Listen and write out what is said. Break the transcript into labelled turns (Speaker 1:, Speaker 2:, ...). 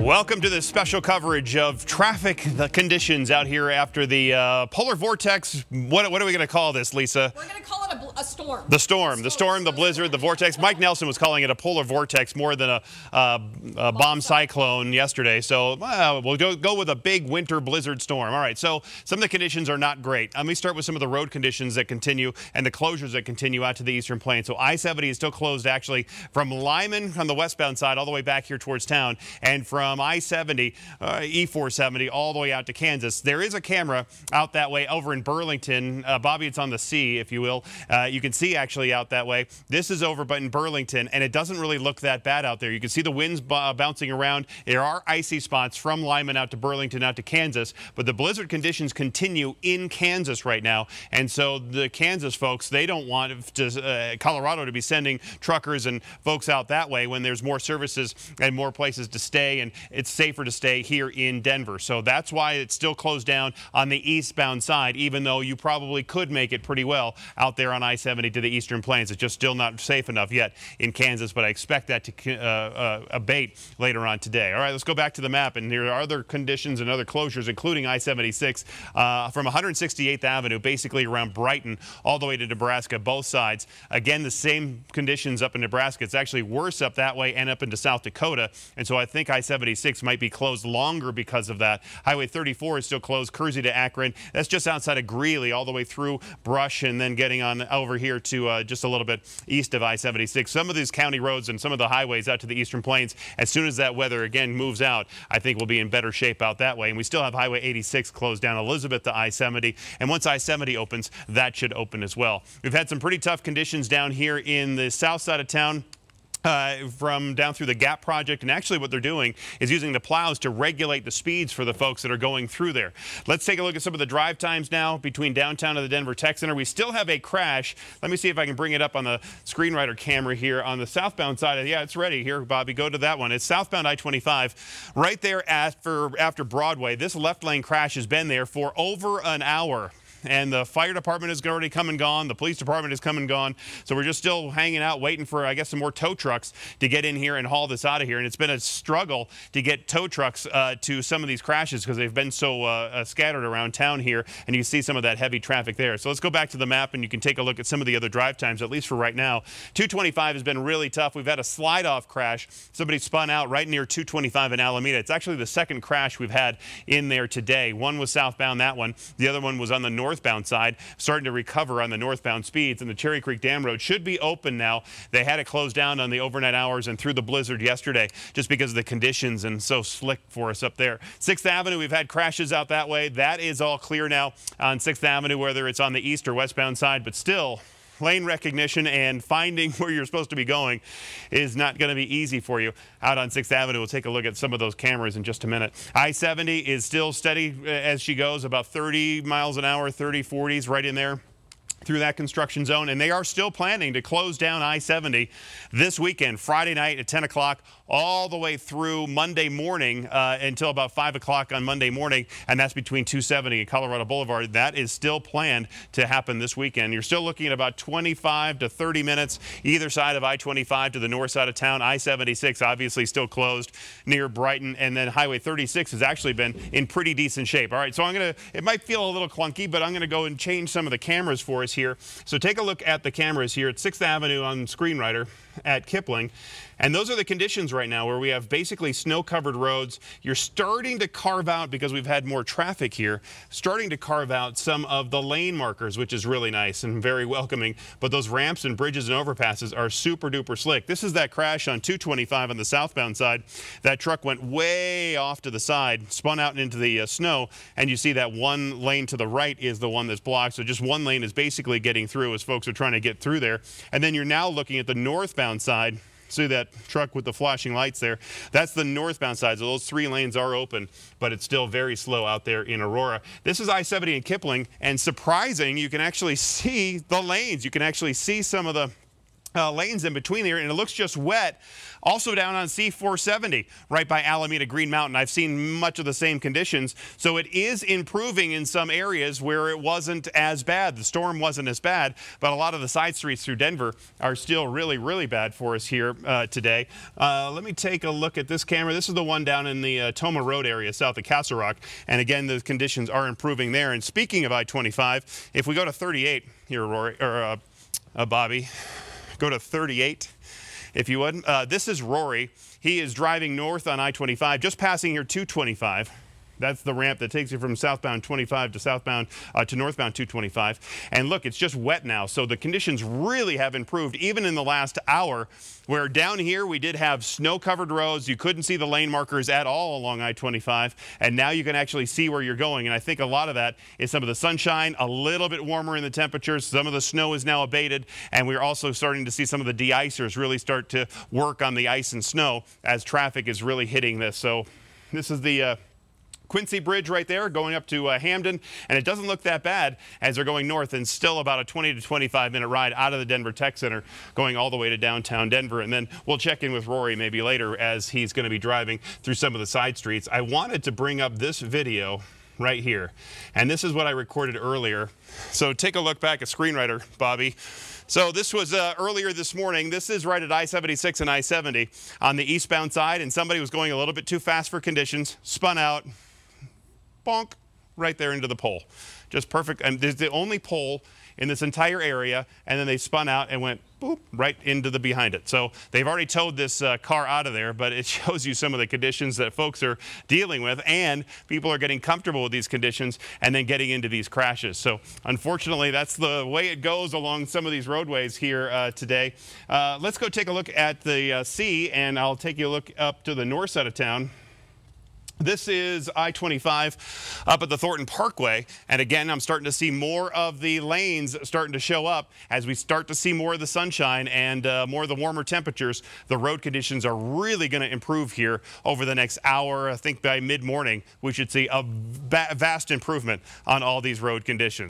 Speaker 1: Welcome to this special coverage of traffic conditions out here after the polar vortex. What are we going to call this, Lisa?
Speaker 2: We're going to call it a storm.
Speaker 1: The storm, the blizzard, the vortex. Mike Nelson was calling it a polar vortex more than a bomb cyclone yesterday. So we'll go with a big winter blizzard storm. All right, so some of the conditions are not great. Let me start with some of the road conditions that continue and the closures that continue out to the eastern plains. So I-70 is still closed actually from Lyman on the westbound side all the way back here towards town, and from I-70, E-470 all the way out to Kansas. There is a camera out that way over in Burlington. Bobby, it's on the sea, if you will. You can see actually out that way. This is over but in Burlington, and it doesn't really look that bad out there. You can see the winds bouncing around. There are icy spots from Lyman out to Burlington out to Kansas, but the blizzard conditions continue in Kansas right now. And so the Kansas folks, they don't want Colorado to be sending truckers and folks out that way when there's more services and more places to stay, and it's safer to stay here in Denver. So that's why it's still closed down on the eastbound side, even though you probably could make it pretty well out there on I-70 to the eastern plains. It's just still not safe enough yet in Kansas, but I expect that to abate later on today. All right, let's go back to the map, and there are other conditions and other closures, including I-76 from 168th Avenue, basically around Brighton, all the way to Nebraska, both sides. Again, the same conditions up in Nebraska. It's actually worse up that way and up into South Dakota, and so I think I-76 might be closed longer because of that. Highway 34 is still closed, Kersey to Akron. That's just outside of Greeley, all the way through Brush, and then getting on over here to just a little bit east of I-76. Some of these county roads and some of the highways out to the eastern plains, as soon as that weather again moves out, I think we'll be in better shape out that way. And we still have Highway 86 closed down Elizabeth to I-70, and once I-70 opens, that should open as well. We've had some pretty tough conditions down here in the south side of town. From down through the Gap project, and actually what they're doing is using the plows to regulate the speeds for the folks that are going through there. Let's take a look at some of the drive times now between downtown and the Denver Tech Center. We still have a crash. Let me see if I can bring it up on the screenwriter camera here on the southbound side. Yeah, it's ready. Here, Bobby, go to that one. It's southbound I-25 right there after Broadway. This left lane crash has been there for over an hour. And the fire department has already come and gone. The police department has come and gone. So we're just still hanging out waiting for, I guess, some more tow trucks to get in here and haul this out of here. And it's been a struggle to get tow trucks to some of these crashes because they've been so scattered around town here. And you see some of that heavy traffic there. So let's go back to the map and you can take a look at some of the other drive times, at least for right now. 225 has been really tough. We've had a slide-off crash. Somebody spun out right near 225 in Alameda. It's actually the second crash we've had in there today. One was southbound, that one. The other one was on the northbound side, starting to recover on the northbound speeds, and the Cherry Creek Dam Road should be open now. They had it closed down on the overnight hours and through the blizzard yesterday just because of the conditions and so slick for us up there. 6th Avenue, we've had crashes out that way. That is all clear now on 6th Avenue, whether it's on the east or westbound side, but still lane recognition and finding where you're supposed to be going is not going to be easy for you out on 6th Avenue. We'll take a look at some of those cameras in just a minute. I-70 is still steady as she goes, about 30 miles an hour, 30, 40s right in there through that construction zone, and they are still planning to close down I-70 this weekend, Friday night at 10 o'clock, all the way through Monday morning until about 5 o'clock on Monday morning, and that's between 270 and Colorado Boulevard. That is still planned to happen this weekend. You're still looking at about 25 to 30 minutes either side of I-25 to the north side of town. I-76 obviously still closed near Brighton, and then Highway 36 has actually been in pretty decent shape. All right, so it might feel a little clunky, but I'm going to go and change some of the cameras for us here. So take a look at the cameras here at 6th Avenue on screenwriter at Kipling. And those are the conditions right now where we have basically snow-covered roads. You're starting to carve out, because we've had more traffic here, starting to carve out some of the lane markers, which is really nice and very welcoming. But those ramps and bridges and overpasses are super-duper slick. This is that crash on 225 on the southbound side. That truck went way off to the side, spun out into the snow, and you see that one lane to the right is the one that's blocked. So just one lane is basically getting through as folks are trying to get through there. And then you're now looking at the northbound side. See that truck with the flashing lights there? That's the northbound side. So those 3 lanes are open, but it's still very slow out there in Aurora. This is I-70 in Kipling, and surprising, you can actually see the lanes. You can actually see some of the lanes in between here, and it looks just wet. Also down on C470, right by Alameda Green Mountain. I've seen much of the same conditions, so it is improving in some areas where it wasn't as bad. The storm wasn't as bad, but a lot of the side streets through Denver are still really, really bad for us here today. Let me take a look at this camera. This is the one down in the Toma Road area, south of Castle Rock, and again, the conditions are improving there. And speaking of I-25, if we go to 38 here, Rory, or Bobby, go to 38, if you would. This is Rory. He is driving north on I-25, just passing here 225. That's the ramp that takes you from southbound 25 to southbound to northbound 225. And look, it's just wet now, so the conditions really have improved, even in the last hour, where down here we did have snow-covered roads. You couldn't see the lane markers at all along I-25, and now you can actually see where you're going. And I think a lot of that is some of the sunshine, a little bit warmer in the temperatures. Some of the snow is now abated, and we're also starting to see some of the de-icers really start to work on the ice and snow as traffic is really hitting this. So this is the Quincy Bridge right there going up to Hamden, and it doesn't look that bad as they're going north, and still about a 20 to 25 minute ride out of the Denver Tech Center going all the way to downtown Denver. And then we'll check in with Rory maybe later as he's going to be driving through some of the side streets. I wanted to bring up this video right here, and this is what I recorded earlier. So take a look back at screenwriter, Bobby. So this was earlier this morning. This is right at I-76 and I-70 on the eastbound side, and somebody was going a little bit too fast for conditions, spun out, bonk, right there into the pole. Just perfect. And there's the only pole in this entire area, and then they spun out and went boop right into the behind it. So they've already towed this car out of there, but it shows you some of the conditions that folks are dealing with, and people are getting comfortable with these conditions and then getting into these crashes. So unfortunately, that's the way it goes along some of these roadways here today. Let's go take a look at the sea, and I'll take you a look up to the north side of town. This is I-25 up at the Thornton Parkway, and again, I'm starting to see more of the lanes starting to show up as we start to see more of the sunshine and more of the warmer temperatures. The road conditions are really going to improve here over the next hour. I think by mid-morning, we should see a vast improvement on all these road conditions.